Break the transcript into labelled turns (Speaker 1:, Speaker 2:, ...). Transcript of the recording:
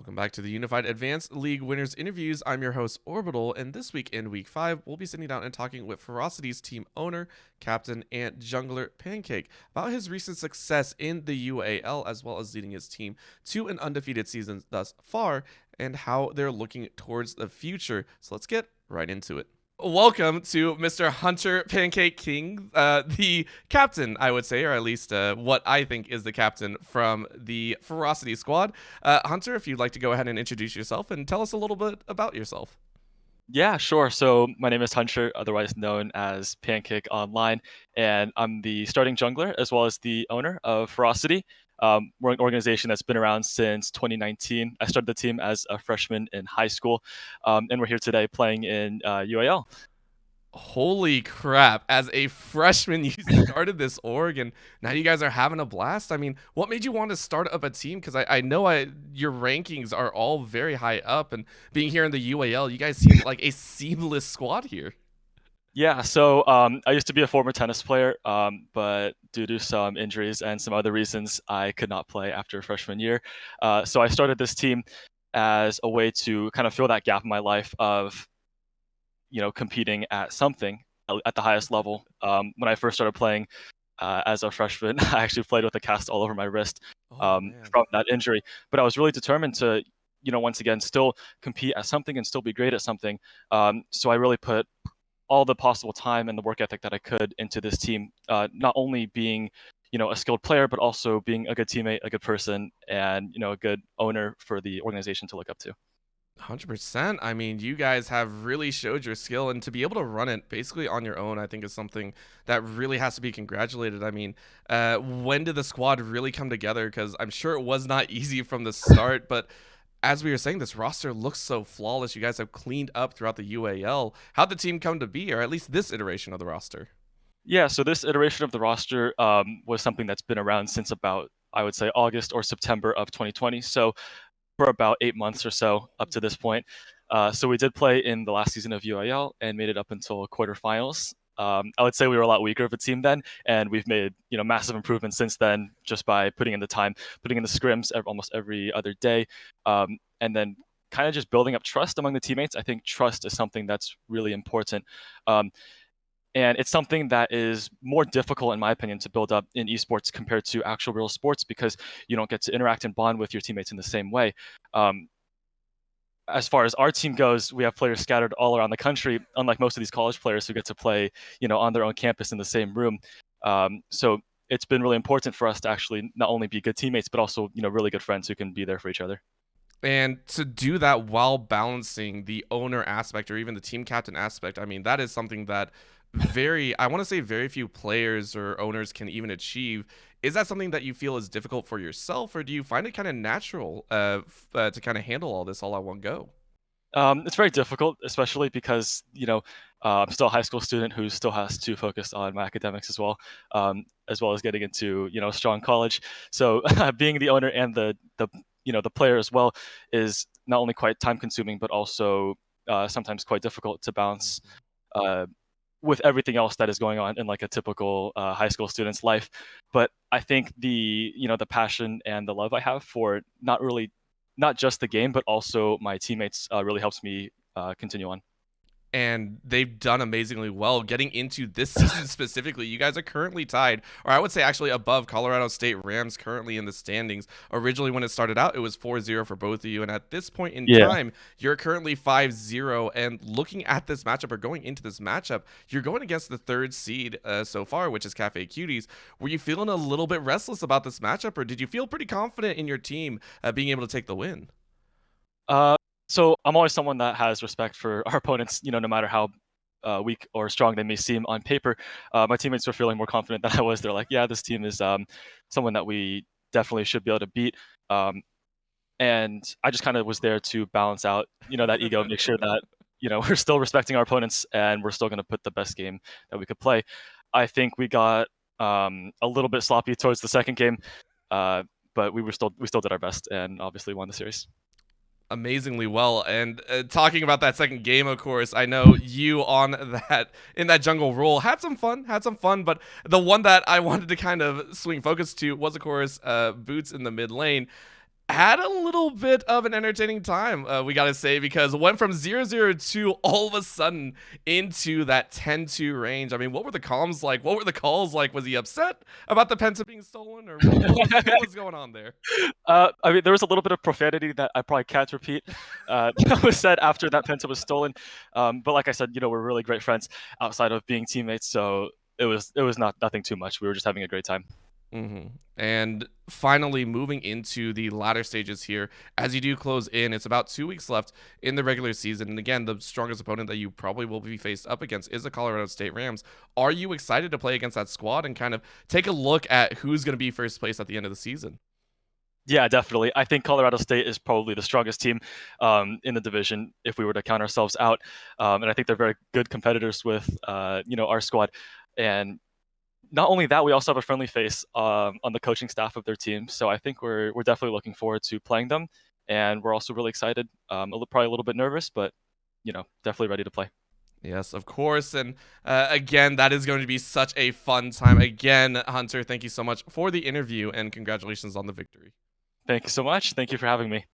Speaker 1: Welcome back to the Unified Advanced League Winners Interviews. I'm your host, Orbital, and this week in Week 5, we'll be sitting down and talking with Ferocity's team owner, captain, and jungler Pancake about his recent success in the UAL, as well as leading his team to an undefeated season thus far, and how they're looking towards the future. So let's get right into it. Welcome to Mr. Hunter Pancake King, the captain, I would say, or at least what I think is the captain from the Ferocity squad. Hunter, if you'd like to go ahead and introduce yourself and tell us a little bit about yourself.
Speaker 2: Yeah, sure. So my name is Hunter, otherwise known as Pancake online, and I'm the starting jungler as well as the owner of Ferocity. We're an organization that's been around since 2019. I started the team as a freshman in high school, and we're here today playing in UAL.
Speaker 1: Holy crap. As a freshman, you started this org, and now you guys are having a blast. I mean, what made you want to start up a team? Because I know your rankings are all very high up, and being here in the UAL, you guys seem like a seamless squad here.
Speaker 2: Yeah, so I used to be a former tennis player, but due to some injuries and some other reasons, I could not play after freshman year. So I started this team as a way to kind of fill that gap in my life of competing at something at the highest level. When I first started playing as a freshman, I actually played with a cast all over my wrist
Speaker 1: Oh, man.
Speaker 2: from that injury. But I was really determined to, once again, still compete at something and still be great at something. So I really put all the possible time and the work ethic that I could into this team, not only being a skilled player, but also being a good teammate, a good person, and a good owner for the organization to look up to.
Speaker 1: 100%. I mean, you guys have really showed your skill, and to be able to run it basically on your own, I think is something that really has to be congratulated. I mean, when did the squad really come together? Because I'm sure it was not easy from the start, but as we were saying, this roster looks so flawless. You guys have cleaned up throughout the UAL. How'd the team come to be, or at least this iteration of the roster?
Speaker 2: Yeah, so this iteration of the roster was something that's been around since about, I would say, August or September of 2020. So for about 8 months or so up to this point. So we did play in the last season of UAL and made it up until quarterfinals. I would say we were a lot weaker of a team then, and we've made massive improvements since then just by putting in the time, putting in the scrims almost every other day, and then kind of just building up trust among the teammates. I think trust is something that's really important. Um, and it's something that is more difficult, in my opinion, to build up in esports compared to actual real sports because you don't get to interact and bond with your teammates in the same way. Um, as far as our team goes, we have players scattered all around the country, unlike most of these college players who get to play, on their own campus in the same room. So it's been really important for us to actually not only be good teammates, but also, really good friends who can be there for each other.
Speaker 1: And to do that while balancing the owner aspect or even the team captain aspect, I mean, that is something that I want to say very few players or owners can even achieve. Is that something that you feel is difficult for yourself, or do you find it kind of natural to kind of handle all this all at one go?
Speaker 2: It's very difficult, especially because I'm still a high school student who still has to focus on my academics as well as getting into a strong college. So being the owner and the player as well is not only quite time consuming, but also sometimes quite difficult to balance uh, with everything else that is going on in like a typical high school student's life. But I think the passion and the love I have for not just the game, but also my teammates really helps me continue on.
Speaker 1: And they've done amazingly well getting into this season specifically. You guys are currently tied, or I would say actually above Colorado State Rams currently in the standings. Originally, when it started out, it was 4-0 for both of you. And at this point in
Speaker 2: Yeah.
Speaker 1: time, you're currently 5-0. And looking at this matchup or going into this matchup, you're going against the third seed so far, which is Cafe Cuties. Were you feeling a little bit restless about this matchup, or did you feel pretty confident in your team being able to take the win?
Speaker 2: Uh, so I'm always someone that has respect for our opponents, no matter how weak or strong they may seem on paper. My teammates were feeling more confident than I was. They're like, yeah, this team is someone that we definitely should be able to beat. Um, and I just kind of was there to balance out, that ego, make sure that, we're still respecting our opponents and we're still going to put the best game that we could play. I think we got a little bit sloppy towards the second game, uh, but we still did our best and obviously won the series.
Speaker 1: Amazingly well. And talking about that second game, of course, I know you on that in that jungle role had some fun. But the one that I wanted to kind of swing focus to was, of course, Boots in the mid lane. had a little bit of an entertaining time, we gotta say, because it went from 0-0-2 all of a sudden into that 10-2 range. I mean, what were the comms like? What were the calls like? Was he upset about the Penta being stolen, or what was going on there?
Speaker 2: I mean, there was a little bit of profanity that I probably can't repeat that was said after that Penta was stolen. But like I said, we're really great friends outside of being teammates, so it was nothing too much. We were just having a great time.
Speaker 1: And finally, moving into the latter stages here, as you do close in, it's about 2 weeks left in the regular season. And again, the strongest opponent that you probably will be faced up against is the Colorado State Rams. Are you excited to play against that squad and kind of take a look at who's going to be first place at the end of the season?
Speaker 2: Yeah, definitely. I think Colorado State is probably the strongest team in the division if we were to count ourselves out. And I think they're very good competitors with our squad. And not only that, we also have a friendly face on the coaching staff of their team. So I think we're definitely looking forward to playing them, and we're also really excited. Probably a little bit nervous, but definitely ready to play.
Speaker 1: Yes, of course. And again, that is going to be such a fun time. Again, Hunter, thank you so much for the interview and congratulations on the victory.
Speaker 2: Thank you so much. Thank you for having me.